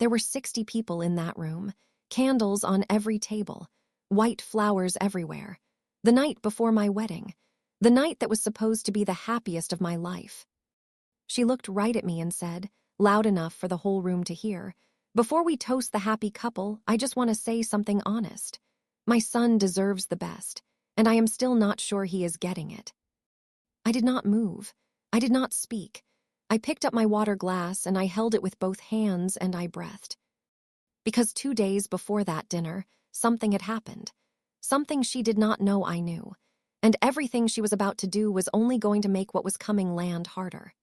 There were 60 people in that room, candles on every table, white flowers everywhere. The night before my wedding, the night that was supposed to be the happiest of my life. She looked right at me and said, loud enough for the whole room to hear, "Before we toast the happy couple, I just want to say something honest. My son deserves the best, and I am still not sure he is getting it." I did not move. I did not speak. I picked up my water glass and I held it with both hands and I breathed. Because 2 days before that dinner, something had happened. Something she did not know I knew. And everything she was about to do was only going to make what was coming land harder.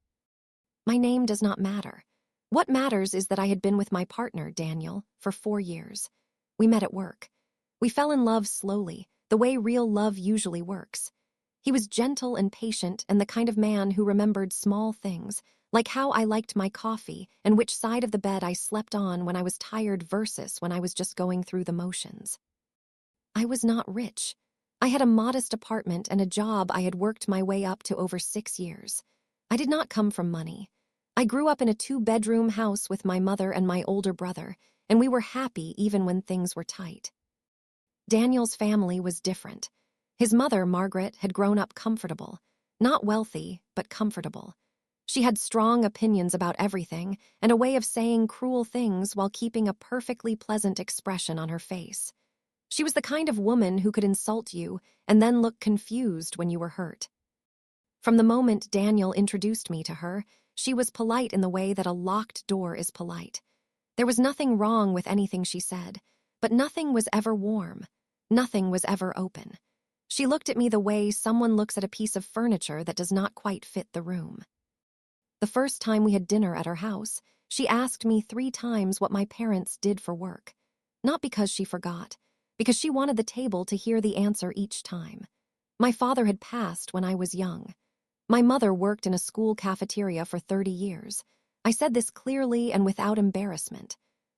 My name does not matter. What matters is that I had been with my partner, Daniel, for 4 years. We met at work. We fell in love slowly, the way real love usually works. He was gentle and patient and the kind of man who remembered small things, like how I liked my coffee and which side of the bed I slept on when I was tired versus when I was just going through the motions. I was not rich. I had a modest apartment and a job I had worked my way up to over 6 years. I did not come from money. I grew up in a 2-bedroom house with my mother and my older brother, and we were happy even when things were tight. Daniel's family was different. His mother, Margaret, had grown up comfortable, not wealthy, but comfortable. She had strong opinions about everything and a way of saying cruel things while keeping a perfectly pleasant expression on her face. She was the kind of woman who could insult you and then look confused when you were hurt. From the moment Daniel introduced me to her, she was polite in the way that a locked door is polite. There was nothing wrong with anything she said, but nothing was ever warm. Nothing was ever open. She looked at me the way someone looks at a piece of furniture that does not quite fit the room. The first time we had dinner at her house, she asked me 3 times what my parents did for work. Not because she forgot, because she wanted the table to hear the answer each time. My father had passed when I was young. My mother worked in a school cafeteria for 30 years. I said this clearly and without embarrassment.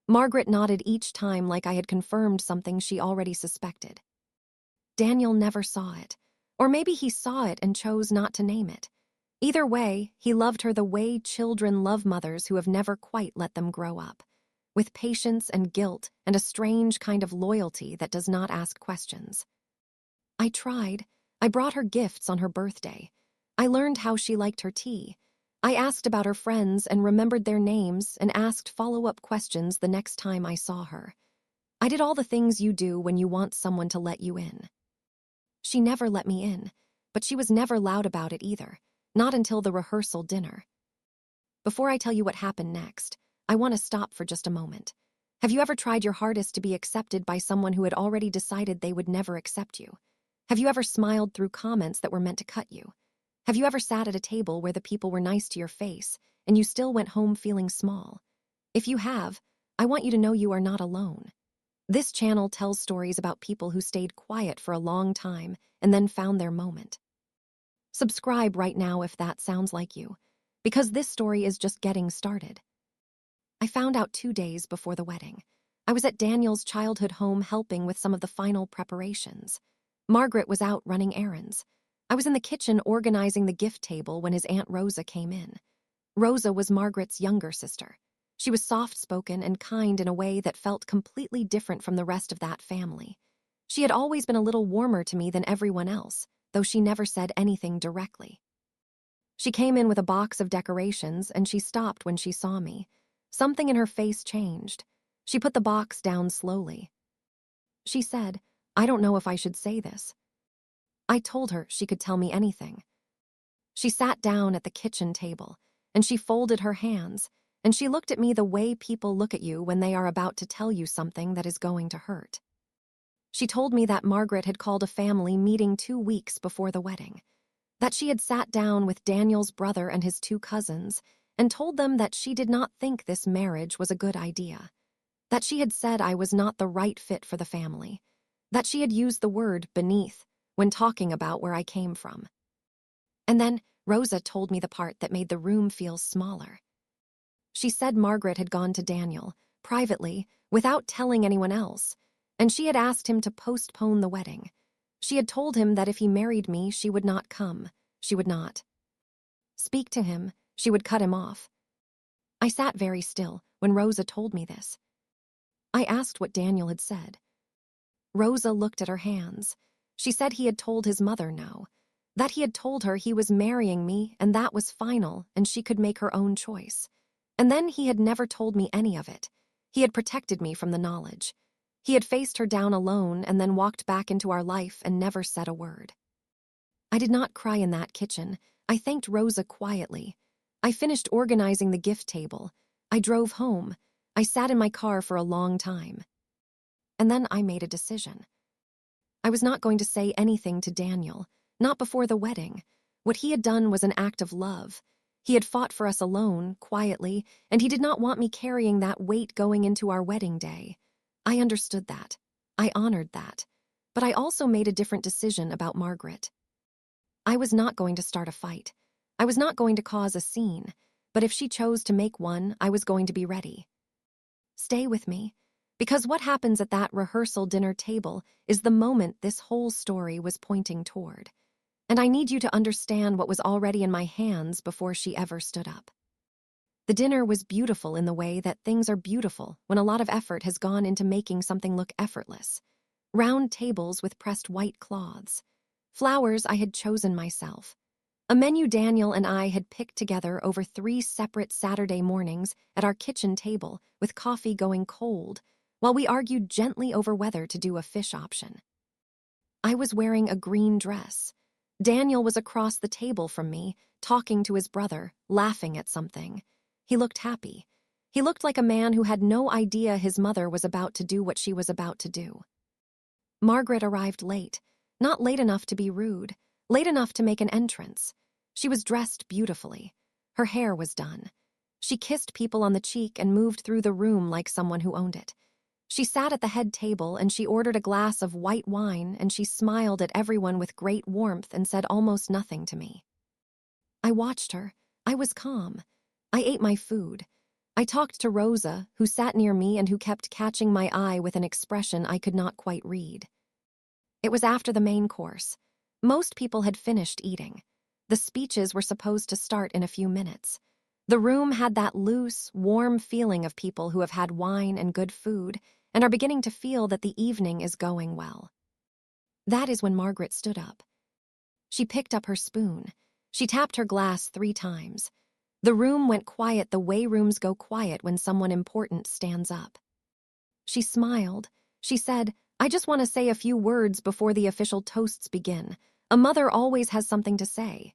Margaret nodded each time like I had confirmed something she already suspected. Daniel never saw it, or maybe he saw it and chose not to name it. Either way, he loved her the way children love mothers who have never quite let them grow up, with patience and guilt and a strange kind of loyalty that does not ask questions. I tried. I brought her gifts on her birthday. I learned how she liked her tea. I asked about her friends and remembered their names and asked follow-up questions the next time I saw her. I did all the things you do when you want someone to let you in. She never let me in, but she was never loud about it either, not until the rehearsal dinner. Before I tell you what happened next, I want to stop for just a moment. Have you ever tried your hardest to be accepted by someone who had already decided they would never accept you? Have you ever smiled through comments that were meant to cut you? Have you ever sat at a table where the people were nice to your face and you still went home feeling small? If you have, I want you to know you are not alone. This channel tells stories about people who stayed quiet for a long time and then found their moment. Subscribe right now if that sounds like you, because this story is just getting started. I found out 2 days before the wedding. I was at Daniel's childhood home helping with some of the final preparations. Margaret was out running errands. I was in the kitchen organizing the gift table when his Aunt Rosa came in. Rosa was Margaret's younger sister. She was soft-spoken and kind in a way that felt completely different from the rest of that family. She had always been a little warmer to me than everyone else, though she never said anything directly. She came in with a box of decorations and she stopped when she saw me. Something in her face changed. She put the box down slowly. She said, "I don't know if I should say this." I told her she could tell me anything. She sat down at the kitchen table, and she folded her hands, and she looked at me the way people look at you when they are about to tell you something that is going to hurt. She told me that Margaret had called a family meeting 2 weeks before the wedding, that she had sat down with Daniel's brother and his 2 cousins and told them that she did not think this marriage was a good idea, that she had said I was not the right fit for the family, that she had used the word beneath when talking about where I came from. And then Rosa told me the part that made the room feel smaller. She said Margaret had gone to Daniel, privately, without telling anyone else, and she had asked him to postpone the wedding. She had told him that if he married me, she would not come. She would not speak to him. She would cut him off. I sat very still when Rosa told me this. I asked what Daniel had said. Rosa looked at her hands. She said he had told his mother no, that he had told her he was marrying me and that was final and she could make her own choice. And then he had never told me any of it. He had protected me from the knowledge. He had faced her down alone and then walked back into our life and never said a word. I did not cry in that kitchen. I thanked Rosa quietly. I finished organizing the gift table. I drove home. I sat in my car for a long time. And then I made a decision. I was not going to say anything to Daniel, not before the wedding. What he had done was an act of love. He had fought for us alone, quietly, and he did not want me carrying that weight going into our wedding day. I understood that. I honored that. But I also made a different decision about Margaret. I was not going to start a fight. I was not going to cause a scene, but if she chose to make one, I was going to be ready. Stay with me, because what happens at that rehearsal dinner table is the moment this whole story was pointing toward. And I need you to understand what was already in my hands before she ever stood up. The dinner was beautiful in the way that things are beautiful when a lot of effort has gone into making something look effortless. Round tables with pressed white cloths. Flowers I had chosen myself. A menu Daniel and I had picked together over 3 separate Saturday mornings at our kitchen table with coffee going cold, while we argued gently over whether to do a fish option. I was wearing a green dress. Daniel was across the table from me, talking to his brother, laughing at something. He looked happy. He looked like a man who had no idea his mother was about to do what she was about to do. Margaret arrived late, not late enough to be rude, late enough to make an entrance. She was dressed beautifully. Her hair was done. She kissed people on the cheek and moved through the room like someone who owned it. She sat at the head table and she ordered a glass of white wine and she smiled at everyone with great warmth and said almost nothing to me. I watched her. I was calm. I ate my food. I talked to Rosa, who sat near me and who kept catching my eye with an expression I could not quite read. It was after the main course. Most people had finished eating. The speeches were supposed to start in a few minutes. The room had that loose, warm feeling of people who have had wine and good food and are beginning to feel that the evening is going well. That is when Margaret stood up. She picked up her spoon. She tapped her glass 3 times. The room went quiet the way rooms go quiet when someone important stands up. She smiled. She said, "I just want to say a few words before the official toasts begin. A mother always has something to say."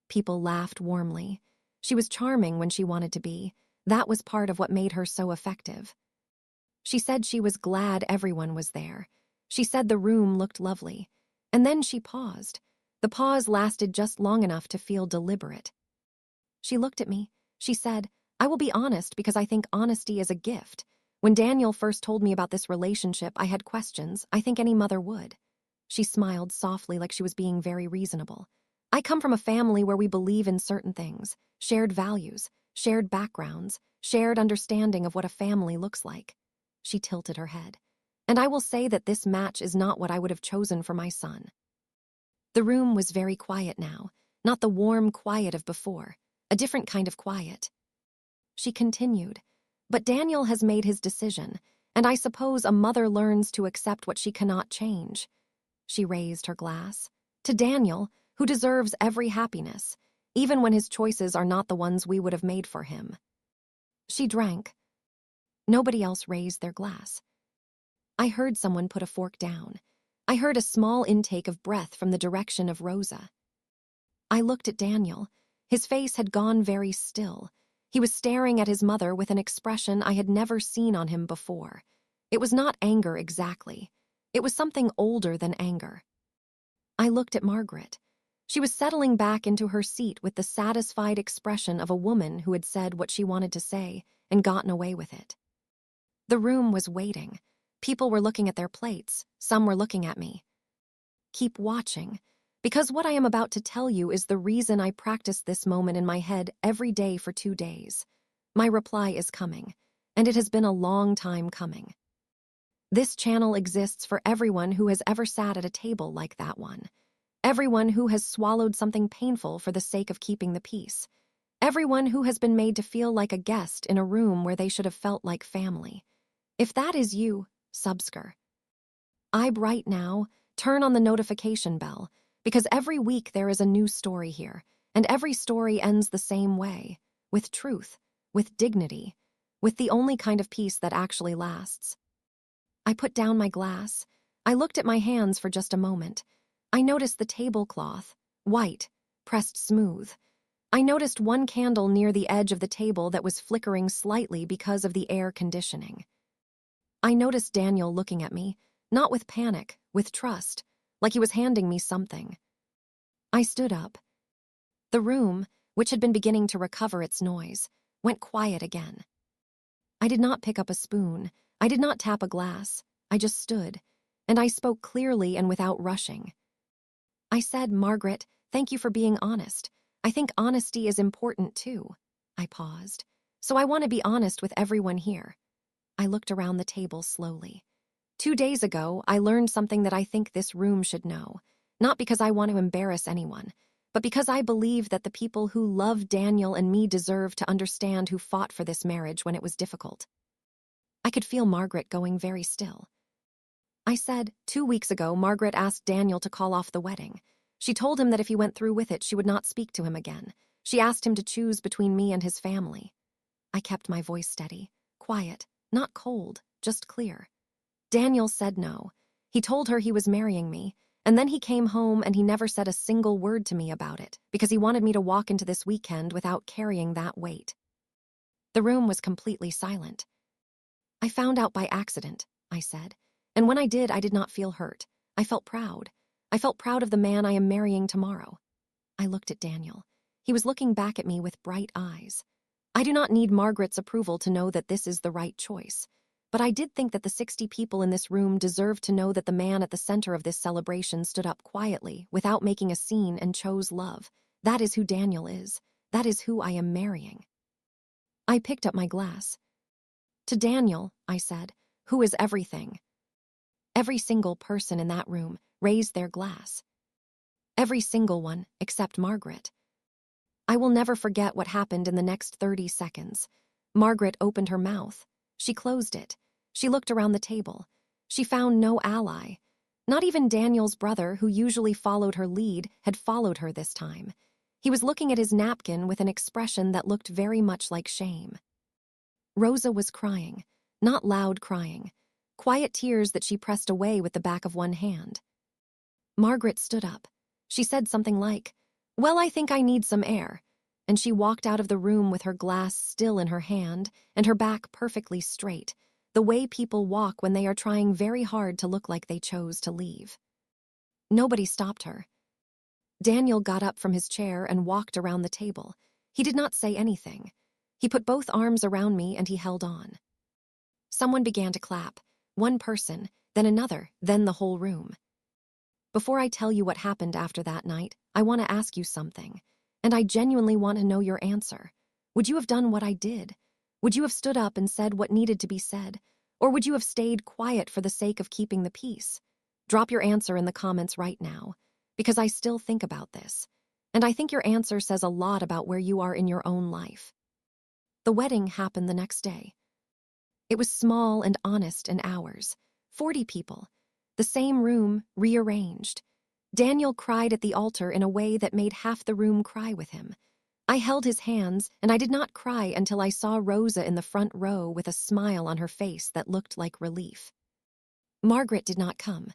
People laughed warmly. She was charming when she wanted to be. That was part of what made her so effective. She said she was glad everyone was there. She said the room looked lovely. And then she paused. The pause lasted just long enough to feel deliberate. She looked at me. She said, "I will be honest because I think honesty is a gift. When Daniel first told me about this relationship, I had questions. I think any mother would." She smiled softly like she was being very reasonable. "I come from a family where we believe in certain things, shared values, shared backgrounds, shared understanding of what a family looks like." She tilted her head. "And I will say that this match is not what I would have chosen for my son." The room was very quiet now, not the warm quiet of before, a different kind of quiet. She continued, "But Daniel has made his decision, and I suppose a mother learns to accept what she cannot change." She raised her glass. "To Daniel, who deserves every happiness, even when his choices are not the ones we would have made for him." She drank. Nobody else raised their glass. I heard someone put a fork down. I heard a small intake of breath from the direction of Rosa. I looked at Daniel. His face had gone very still. He was staring at his mother with an expression I had never seen on him before. It was not anger exactly. It was something older than anger. I looked at Margaret. She was settling back into her seat with the satisfied expression of a woman who had said what she wanted to say and gotten away with it. The room was waiting. People were looking at their plates. Some were looking at me. Keep watching, because what I am about to tell you is the reason I practiced this moment in my head every day for 2 days. My reply is coming, and it has been a long time coming. This channel exists for everyone who has ever sat at a table like that one. Everyone who has swallowed something painful for the sake of keeping the peace. Everyone who has been made to feel like a guest in a room where they should have felt like family. If that is you, subscribe right now, turn on the notification bell, because every week there is a new story here, and every story ends the same way, with truth, with dignity, with the only kind of peace that actually lasts. I put down my glass. I looked at my hands for just a moment. I noticed the tablecloth, white, pressed smooth. I noticed one candle near the edge of the table that was flickering slightly because of the air conditioning. I noticed Daniel looking at me, not with panic, with trust, like he was handing me something. I stood up. The room, which had been beginning to recover its noise, went quiet again. I did not pick up a spoon. I did not tap a glass. I just stood, and I spoke clearly and without rushing. I said, "Margaret, thank you for being honest. I think honesty is important too." I paused. "So I want to be honest with everyone here." I looked around the table slowly. 2 days ago, I learned something that I think this room should know, not because I want to embarrass anyone, but because I believe that the people who love Daniel and me deserve to understand who fought for this marriage when it was difficult. I could feel Margaret going very still. I said, 2 weeks ago, Margaret asked Daniel to call off the wedding. She told him that if he went through with it, she would not speak to him again. She asked him to choose between me and his family. I kept my voice steady, quiet, not cold, just clear. Daniel said no. He told her he was marrying me, and then he came home and he never said a single word to me about it because he wanted me to walk into this weekend without carrying that weight. The room was completely silent. "I found out by accident," I said, "and when I did not feel hurt. I felt proud. I felt proud of the man I am marrying tomorrow." I looked at Daniel. He was looking back at me with bright eyes. I do not need Margaret's approval to know that this is the right choice. But I did think that the 60 people in this room deserved to know that the man at the center of this celebration stood up quietly, without making a scene, and chose love. That is who Daniel is. That is who I am marrying. I picked up my glass. "To Daniel," I said, "who is everything." Every single person in that room raised their glass. Every single one except Margaret. I will never forget what happened in the next 30 seconds. Margaret opened her mouth. She closed it. She looked around the table. She found no ally. Not even Daniel's brother, who usually followed her lead, had followed her this time. He was looking at his napkin with an expression that looked very much like shame. Rosa was crying, not loud crying, quiet tears that she pressed away with the back of one hand. Margaret stood up. She said something like, "Well, I think I need some air," and she walked out of the room with her glass still in her hand and her back perfectly straight, the way people walk when they are trying very hard to look like they chose to leave. Nobody stopped her. Daniel got up from his chair and walked around the table. He did not say anything. He put both arms around me and he held on. Someone began to clap. One person, then another, then the whole room. Before I tell you what happened after that night, I want to ask you something, and I genuinely want to know your answer. Would you have done what I did? Would you have stood up and said what needed to be said? Or would you have stayed quiet for the sake of keeping the peace? Drop your answer in the comments right now, because I still think about this, and I think your answer says a lot about where you are in your own life. The wedding happened the next day. It was small and honest in hours. 40 people. The same room, rearranged. Daniel cried at the altar in a way that made half the room cry with him. I held his hands, and I did not cry until I saw Rosa in the front row with a smile on her face that looked like relief. Margaret did not come.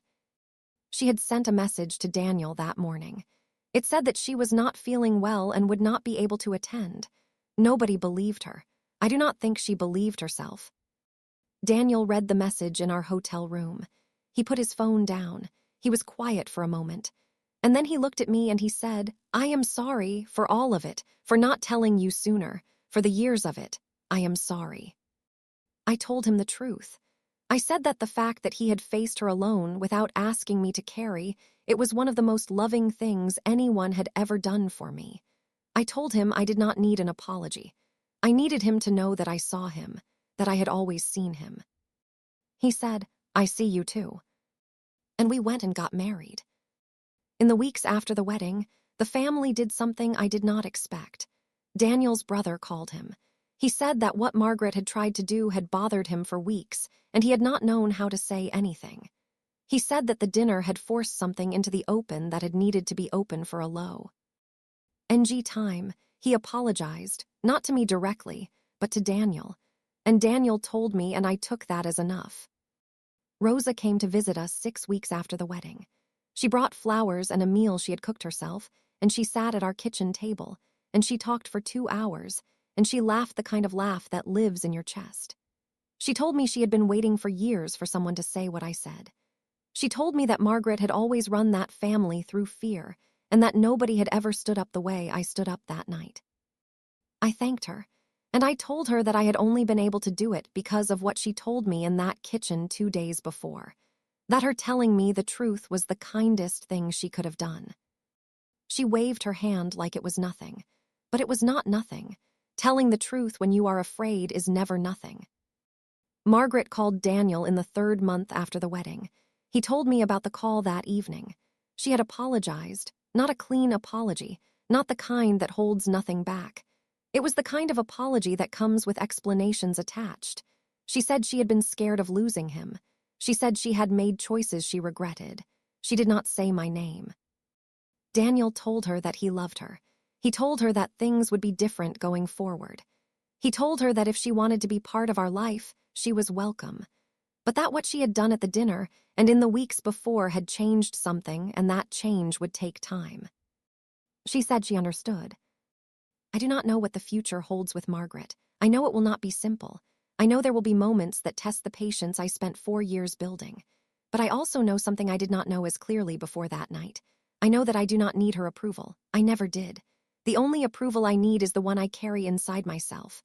She had sent a message to Daniel that morning. It said that she was not feeling well and would not be able to attend. Nobody believed her. I do not think she believed herself. Daniel read the message in our hotel room. He put his phone down. He was quiet for a moment. And then he looked at me and he said, "I am sorry for all of it, for not telling you sooner, for the years of it. I am sorry." I told him the truth. I said that the fact that he had faced her alone without asking me to carry, it was one of the most loving things anyone had ever done for me. I told him I did not need an apology. I needed him to know that I saw him, that I had always seen him. He said, "I see you too." And we went and got married. In the weeks after the wedding, the family did something I did not expect. Daniel's brother called him. He said that what Margaret had tried to do had bothered him for weeks, and he had not known how to say anything. He said that the dinner had forced something into the open that had needed to be open for a low. NG time, he apologized, not to me directly, but to Daniel. And Daniel told me, and I took that as enough. Rosa came to visit us 6 weeks after the wedding. She brought flowers and a meal she had cooked herself, and she sat at our kitchen table, and she talked for 2 hours, and she laughed the kind of laugh that lives in your chest. She told me she had been waiting for years for someone to say what I said. She told me that Margaret had always run that family through fear, and that nobody had ever stood up the way I stood up that night. I thanked her, and I told her that I had only been able to do it because of what she told me in that kitchen 2 days before, that her telling me the truth was the kindest thing she could have done. She waved her hand like it was nothing, but it was not nothing. Telling the truth when you are afraid is never nothing. Margaret called Daniel in the 3rd month after the wedding. He told me about the call that evening. She had apologized, not a clean apology, not the kind that holds nothing back. It was the kind of apology that comes with explanations attached. She said she had been scared of losing him. She said she had made choices she regretted. She did not say my name. Daniel told her that he loved her. He told her that things would be different going forward. He told her that if she wanted to be part of our life, she was welcome. But that what she had done at the dinner and in the weeks before had changed something, and that change would take time. She said she understood. I do not know what the future holds with Margaret. I know it will not be simple. I know there will be moments that test the patience I spent 4 years building. But I also know something I did not know as clearly before that night. I know that I do not need her approval. I never did. The only approval I need is the one I carry inside myself.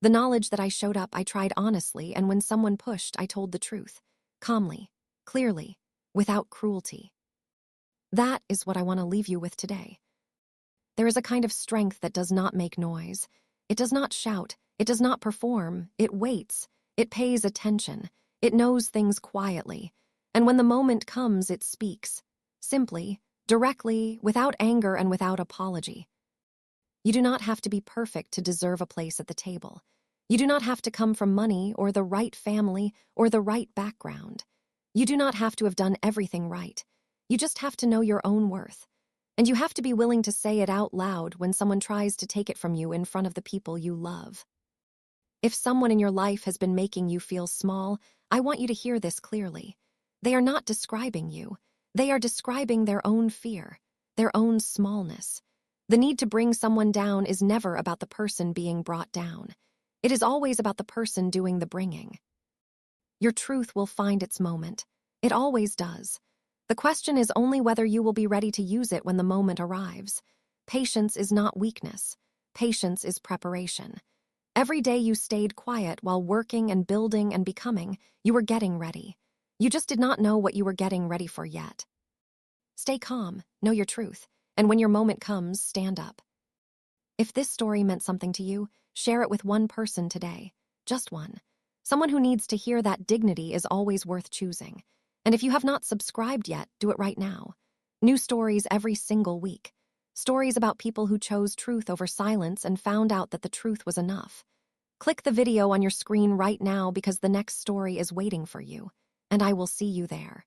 The knowledge that I showed up, I tried honestly, and when someone pushed, I told the truth. Calmly, clearly, without cruelty. That is what I want to leave you with today. There is a kind of strength that does not make noise. It does not shout. It does not perform. It waits. It pays attention. It knows things quietly. And when the moment comes, it speaks. Simply, directly, without anger and without apology. You do not have to be perfect to deserve a place at the table. You do not have to come from money or the right family or the right background. You do not have to have done everything right. You just have to know your own worth. And you have to be willing to say it out loud when someone tries to take it from you in front of the people you love. If someone in your life has been making you feel small, I want you to hear this clearly. They are not describing you. They are describing their own fear, their own smallness. The need to bring someone down is never about the person being brought down. It is always about the person doing the bringing. Your truth will find its moment. It always does. The question is only whether you will be ready to use it when the moment arrives. Patience is not weakness. Patience is preparation. Every day you stayed quiet while working and building and becoming, you were getting ready. You just did not know what you were getting ready for yet. Stay calm, know your truth, and when your moment comes, stand up. If this story meant something to you, share it with one person today. Just one. Someone who needs to hear that dignity is always worth choosing. And if you have not subscribed yet, do it right now. New stories every single week. Stories about people who chose truth over silence and found out that the truth was enough. Click the video on your screen right now because the next story is waiting for you, and I will see you there.